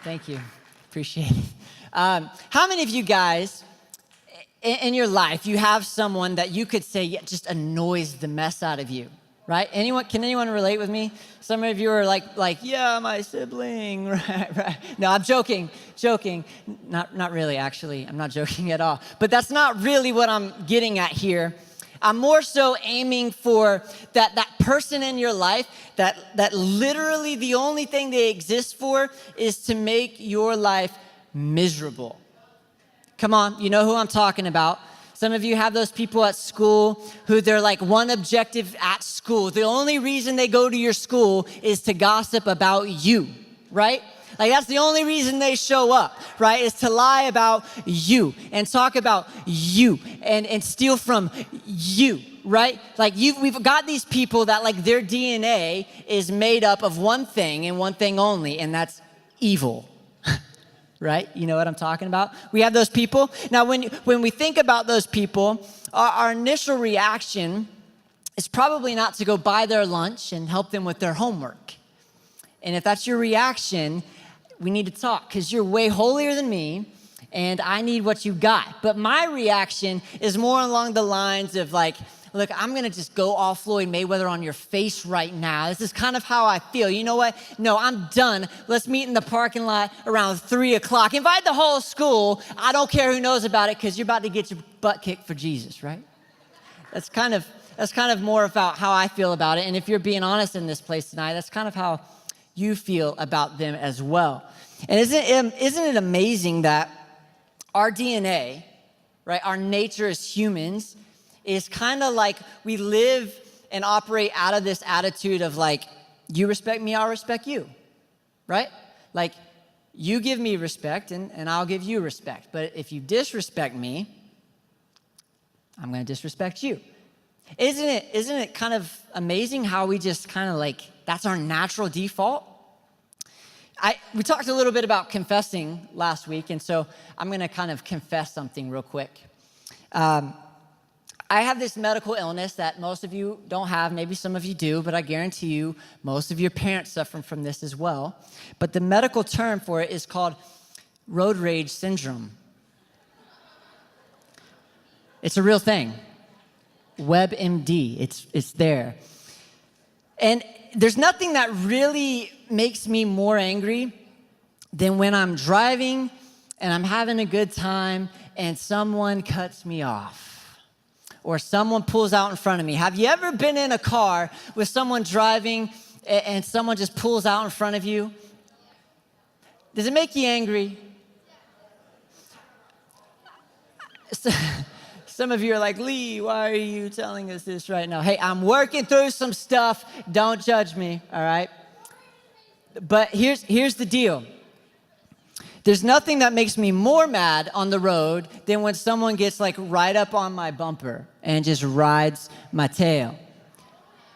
Thank you. Appreciate it. How many of you guys in your life, you have someone that you could say just annoys the mess out of you, right? Can anyone relate with me? Some of you are like, yeah, my sibling, right. No, I'm joking. Not really, actually. I'm not joking at all. But that's not really what I'm getting at here. I'm more so aiming for that person in your life that literally the only thing they exist for is to make your life miserable. Come on, you know who I'm talking about. Some of you have those people at school who they're like one objective at school. The only reason they go to your school is to gossip about you, right? Like that's the only reason they show up, right? Is to lie about you and talk about you and steal from you, right? Like we've got these people that like their DNA is made up of one thing and one thing only, and that's evil. Right? You know what I'm talking about? We have those people. Now, when we think about those people, our initial reaction is probably not to go buy their lunch and help them with their homework. And if that's your reaction, we need to talk because you're way holier than me and I need what you got. But my reaction is more along the lines of like, look, I'm going to just go all Floyd Mayweather on your face right now. This is kind of how I feel. You know what? No, I'm done. Let's meet in the parking lot around 3 o'clock. Invite the whole school. I don't care who knows about it because you're about to get your butt kicked for Jesus, right? That's kind of more about how I feel about it. And if you're being honest in this place tonight, that's kind of how you feel about them as well. And isn't it amazing that our DNA, right, our nature as humans, is kind of like we live and operate out of this attitude of like, you respect me, I'll respect you, right? Like, you give me respect and I'll give you respect. But if you disrespect me, I'm going to disrespect you. Isn't it kind of amazing how we just kind of like, that's our natural default? We talked a little bit about confessing last week, and so I'm going to kind of confess something real quick. I have this medical illness that most of you don't have. Maybe some of you do, but I guarantee you most of your parents suffer from this as well. But the medical term for it is called road rage syndrome. It's a real thing. WebMD, it's there. And there's nothing that really makes me more angry than when I'm driving and I'm having a good time and someone cuts me off. Or someone pulls out in front of me. Have you ever been in a car with someone driving and someone just pulls out in front of you? Does it make you angry? Some of you are like, Lee, why are you telling us this right now? Hey, I'm working through some stuff. Don't judge me, all right? But here's the deal. There's nothing that makes me more mad on the road than when someone gets like right up on my bumper and just rides my tail.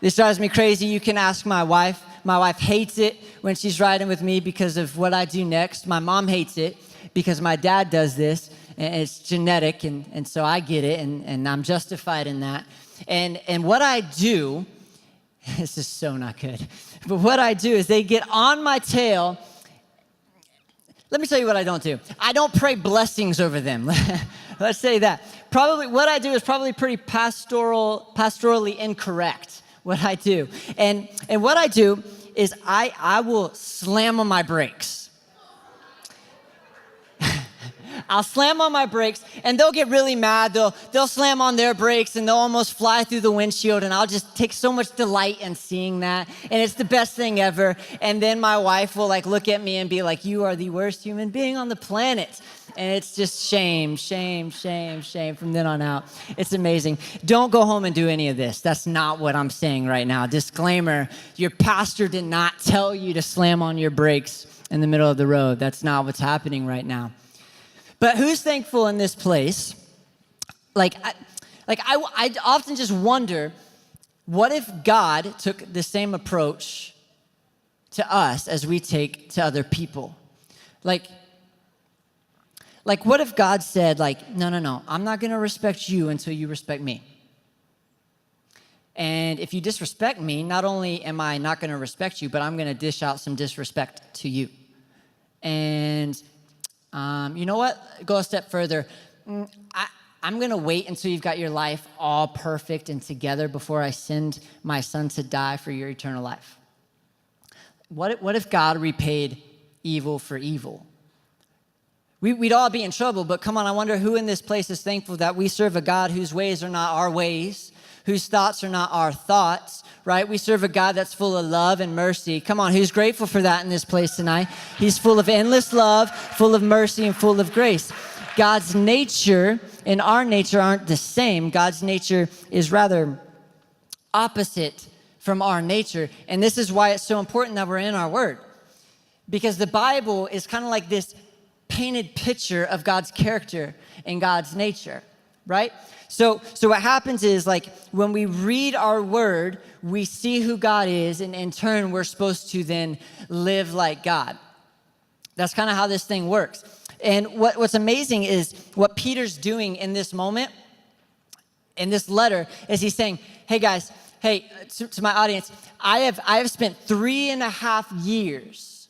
This drives me crazy. You can ask my wife. My wife hates it when she's riding with me because of what I do next. My mom hates it because my dad does this, and it's genetic, and so I get it, and I'm justified in that. And what I do, this is so not good, but what I do is they get on my tail. Let me tell you what I don't do. I don't pray blessings over them. Let's say that. Probably what I do is probably pretty pastorally incorrect, what I do. And what I do is I will slam on my brakes. I'll slam on my brakes, and they'll get really mad. They'll slam on their brakes, and they'll almost fly through the windshield, and I'll just take so much delight in seeing that, and it's the best thing ever. And then my wife will like look at me and be like, you are the worst human being on the planet. And it's just shame from then on out. It's amazing. Don't go home and do any of this. That's not what I'm saying right now. Disclaimer, your pastor did not tell you to slam on your brakes in the middle of the road. That's not what's happening right now. But who's thankful in this place? I often just wonder, what if God took the same approach to us as we take to other people? Like what if God said, no, I'm not going to respect you until you respect me. And if you disrespect me, not only am I not going to respect you, but I'm going to dish out some disrespect to you. And you know what? Go a step further. I'm going to wait until you've got your life all perfect and together before I send my son to die for your eternal life. What if God repaid evil for evil? We'd all be in trouble, but come on, I wonder who in this place is thankful that we serve a God whose ways are not our ways, whose thoughts are not our thoughts, right? We serve a God that's full of love and mercy. Come on, who's grateful for that in this place tonight? He's full of endless love, full of mercy, and full of grace. God's nature and our nature aren't the same. God's nature is rather opposite from our nature. And this is why it's so important that we're in our word. Because the Bible is kind of like this painted picture of God's character and God's nature, right? So what happens is, like, when we read our word, we see who God is, and in turn, we're supposed to then live like God. That's kind of how this thing works. And what's amazing is what Peter's doing in this moment, in this letter, is he's saying, hey guys, to my audience, I have spent 3.5 years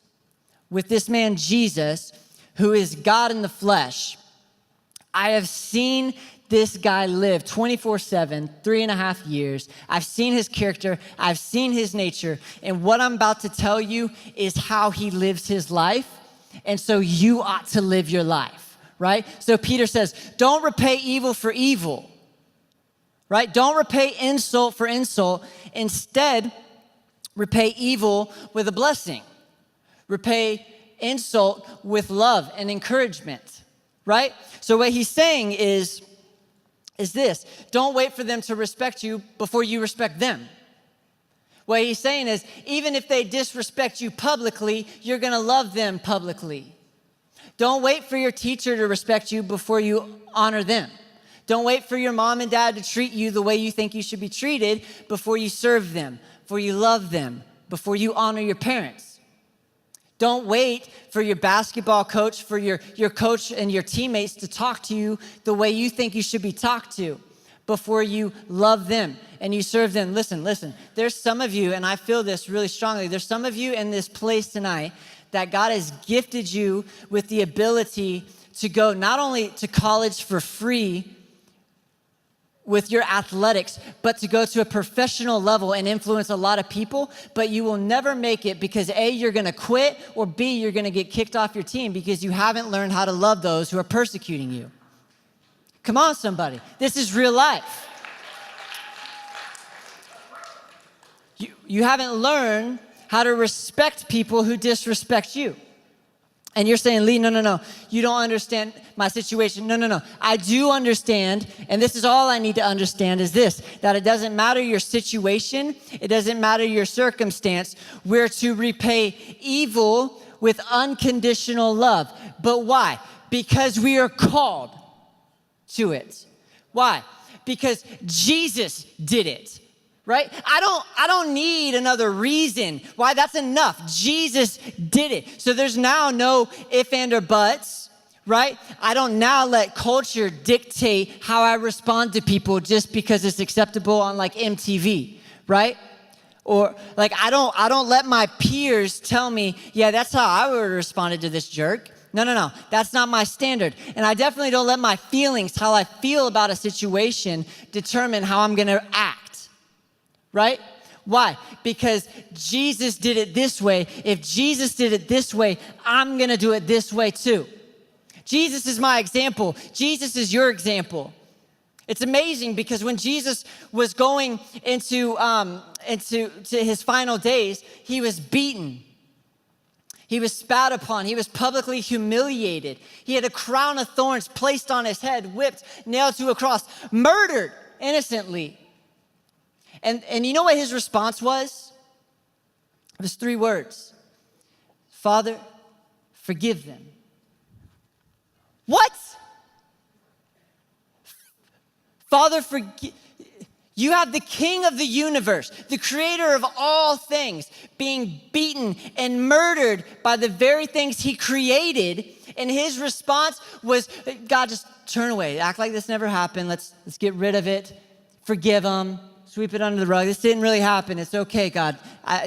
with this man Jesus, who is God in the flesh. I have seen this guy live 24/7, 3.5 years. I've seen his character. I've seen his nature. And what I'm about to tell you is how he lives his life. And so you ought to live your life, right? So Peter says, don't repay evil for evil, right? Don't repay insult for insult. Instead, repay evil with a blessing. Repay insult with love and encouragement, right? So what he's saying is this: don't wait for them to respect you before you respect them. What he's saying is, even if they disrespect you publicly, you're gonna love them publicly. Don't wait for your teacher to respect you before you honor them. Don't wait for your mom and dad to treat you the way you think you should be treated before you serve them, before you love them, before you honor your parents. Don't wait for your basketball coach, for your coach and your teammates to talk to you the way you think you should be talked to before you love them and you serve them. Listen, there's some of you, and I feel this really strongly, there's some of you in this place tonight that God has gifted you with the ability to go not only to college for free with your athletics, but to go to a professional level and influence a lot of people, but you will never make it because A, you're gonna quit, or B, you're gonna get kicked off your team because you haven't learned how to love those who are persecuting you. Come on, somebody. This is real life. You haven't learned how to respect people who disrespect you. And you're saying, Lee, no, you don't understand my situation. No, I do understand, and this is all I need to understand is this, that it doesn't matter your situation, it doesn't matter your circumstance, we're to repay evil with unconditional love. But why? Because we are called to it. Why? Because Jesus did it. Right? I don't need another reason why. That's enough. Jesus did it. So there's now no if, and, or buts, right? I don't now let culture dictate how I respond to people just because it's acceptable on like MTV, right? Or like I don't let my peers tell me, yeah, that's how I would have responded to this jerk. No. That's not my standard. And I definitely don't let my feelings, how I feel about a situation, determine how I'm gonna act. Right? Why? Because Jesus did it this way. If Jesus did it this way, I'm gonna do it this way too. Jesus is my example. Jesus is your example. It's amazing because when Jesus was going into his final days, he was beaten. He was spat upon. He was publicly humiliated. He had a crown of thorns placed on his head, whipped, nailed to a cross, murdered innocently. And you know what his response was? It was 3 words. Father, forgive them. What? Father, forgive. You have the King of the universe, the creator of all things, being beaten and murdered by the very things he created. And his response was, God, just turn away. Act like this never happened. Let's get rid of it. Forgive them. sweep it under the rug. This didn't really happen. It's okay, God.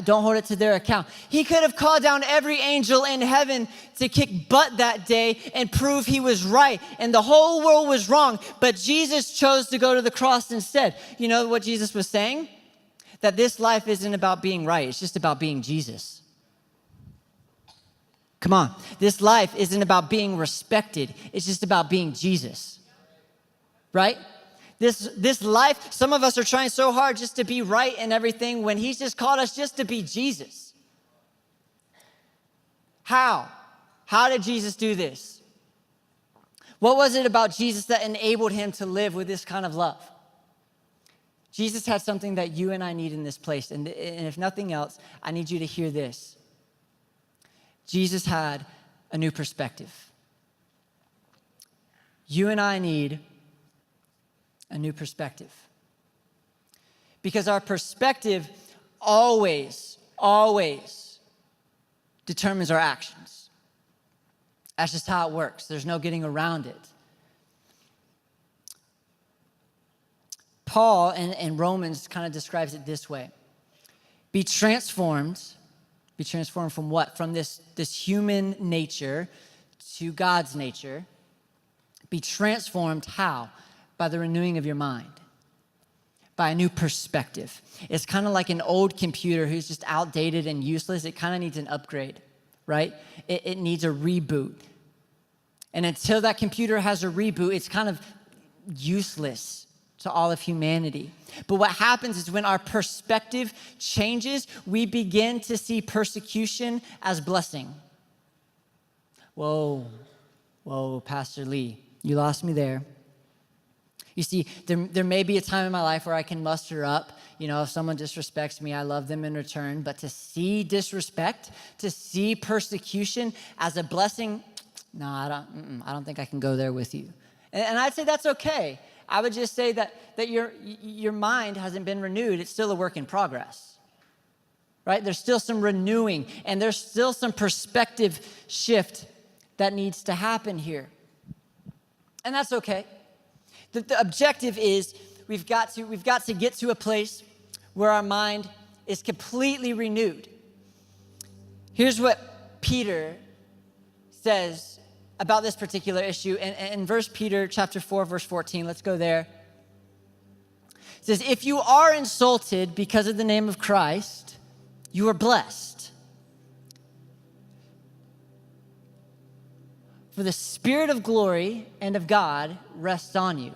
Don't hold it to their account. He could have called down every angel in heaven to kick butt that day and prove he was right, and the whole world was wrong, but Jesus chose to go to the cross instead. You know what Jesus was saying? That this life isn't about being right. It's just about being Jesus. Come on. This life isn't about being respected. It's just about being Jesus. Right? This life, some of us are trying so hard just to be right and everything when he's just called us just to be Jesus. How? How did Jesus do this? What was it about Jesus that enabled him to live with this kind of love? Jesus had something that you and I need in this place. And if nothing else, I need you to hear this. Jesus had a new perspective. You and I need a new perspective. Because our perspective always determines our actions. That's just how it works. There's no getting around it. Paul in Romans kind of describes it this way. Be transformed from what? From this human nature to God's nature. Be transformed how? By the renewing of your mind. By a new perspective. It's kind of like an old computer who's just outdated and useless. It kind of needs an upgrade, right? It needs a reboot. And until that computer has a reboot, it's kind of useless to all of humanity. But what happens is when our perspective changes, we begin to see persecution as blessing. Whoa, Pastor Lee, you lost me there. You see, there may be a time in my life where I can muster up, if someone disrespects me, I love them in return. But to see disrespect, to see persecution as a blessing, no, I don't think I can go there with you. And I'd say that's okay. I would just say that your mind hasn't been renewed. It's still a work in progress, right? There's still some renewing, and there's still some perspective shift that needs to happen here. And that's okay. The objective is we've got to get to a place where our mind is completely renewed. Here's what Peter says about this particular issue. And in 1 Peter chapter 4, verse 14, let's go there. It says, if you are insulted because of the name of Christ, you are blessed. For the Spirit of glory and of God rests on you.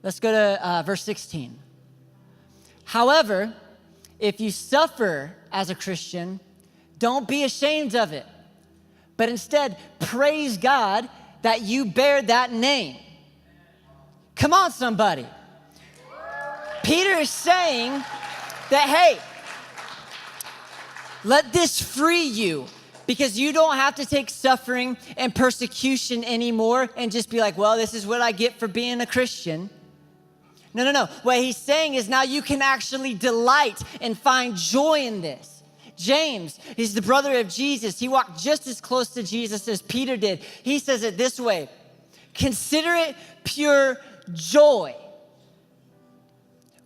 Let's go to verse 16. However, if you suffer as a Christian, don't be ashamed of it, but instead praise God that you bear that name. Come on, somebody. Peter is saying that, hey, let this free you, because you don't have to take suffering and persecution anymore and just be like, well, this is what I get for being a Christian. No. What he's saying is now you can actually delight and find joy in this. James, he's the brother of Jesus. He walked just as close to Jesus as Peter did. He says it this way, consider it pure joy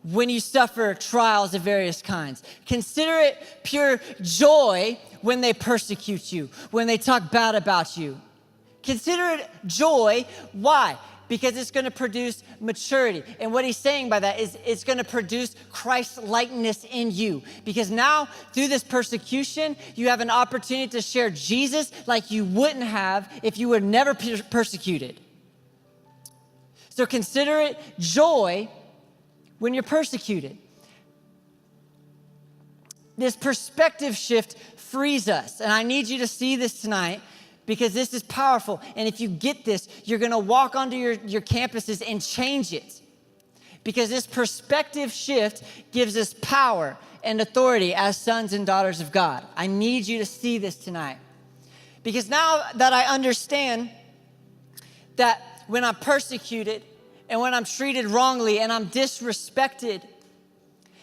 when you suffer trials of various kinds. Consider it pure joy when they persecute you, when they talk bad about you. Consider it joy. Why? Because it's going to produce maturity. And what he's saying by that is it's going to produce Christ-likeness in you. Because now, through this persecution, you have an opportunity to share Jesus like you wouldn't have if you were never persecuted. So consider it joy when you're persecuted. This perspective shift frees us. And I need you to see this tonight, because this is powerful. And if you get this, you're going to walk onto your campuses and change it. Because this perspective shift gives us power and authority as sons and daughters of God. I need you to see this tonight. Because now that I understand that when I'm persecuted and when I'm treated wrongly and I'm disrespected,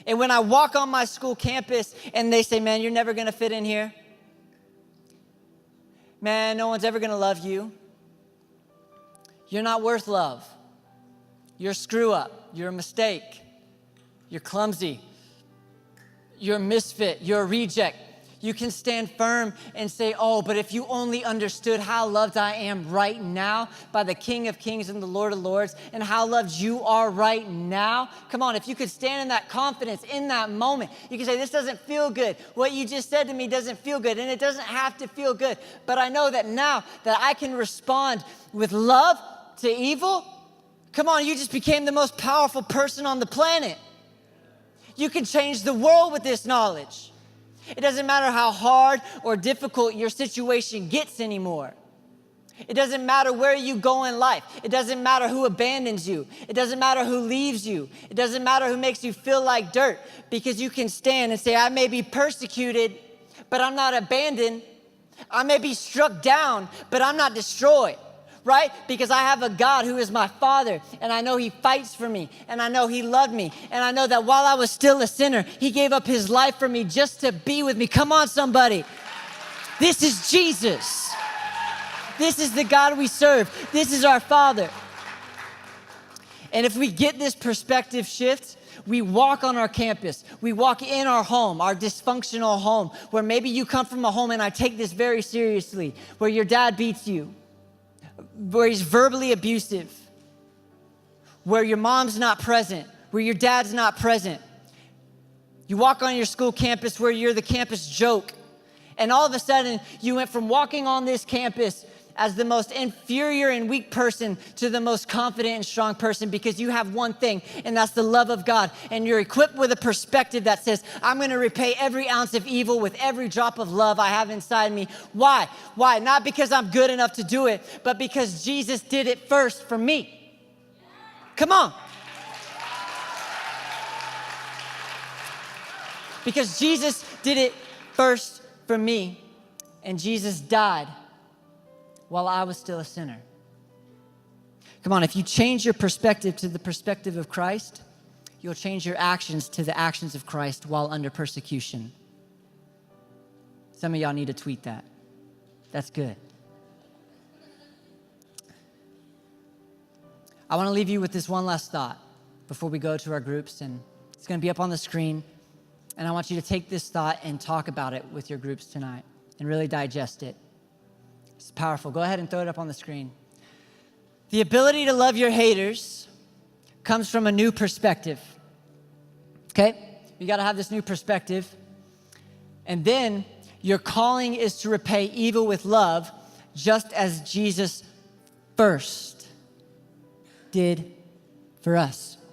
and when I walk on my school campus and they say, man, you're never going to fit in here. Man, no one's ever going to love you. You're not worth love. You're a screw up. You're a mistake. you're clumsy, you're a misfit, you're a reject. You can stand firm and say, oh, but if you only understood how loved I am right now by the King of Kings and the Lord of Lords, and how loved you are right now. Come on, if you could stand in that confidence in that moment, you can say, this doesn't feel good. What you just said to me doesn't feel good, and it doesn't have to feel good. But I know that now that I can respond with love to evil. Come on, you just became the most powerful person on the planet. You can change the world with this knowledge. It doesn't matter how hard or difficult your situation gets anymore. It doesn't matter where you go in life. It doesn't matter who abandons you. It doesn't matter who leaves you. It doesn't matter who makes you feel like dirt, because you can stand and say, I may be persecuted, but I'm not abandoned. I may be struck down, but I'm not destroyed. Right? Because I have a God who is my Father, and I know He fights for me, and I know He loved me, and I know that while I was still a sinner, He gave up His life for me just to be with me. Come on, somebody. This is Jesus. This is the God we serve. This is our Father. And if we get this perspective shift, we walk on our campus, we walk in our home, our dysfunctional home, where maybe you come from a home, and I take this very seriously, where your dad beats you, where he's verbally abusive, where your mom's not present, where your dad's not present. You walk on your school campus where you're the campus joke, and all of a sudden you went from walking on this campus as the most inferior and weak person to the most confident and strong person, because you have one thing, and that's the love of God. And you're equipped with a perspective that says, I'm going to repay every ounce of evil with every drop of love I have inside me. Why? Why? Not because I'm good enough to do it, but because Jesus did it first for me. Come on. Because Jesus did it first for me, and Jesus died while I was still a sinner. Come on, if you change your perspective to the perspective of Christ, you'll change your actions to the actions of Christ while under persecution. Some of y'all need to tweet that. That's good. I want to leave you with this one last thought before we go to our groups, and it's going to be up on the screen. And I want you to take this thought and talk about it with your groups tonight and really digest it. It's powerful. Go ahead and throw it up on the screen. The ability to love your haters comes from a new perspective. Okay? You got to have this new perspective. And then your calling is to repay evil with love, just as Jesus first did for us.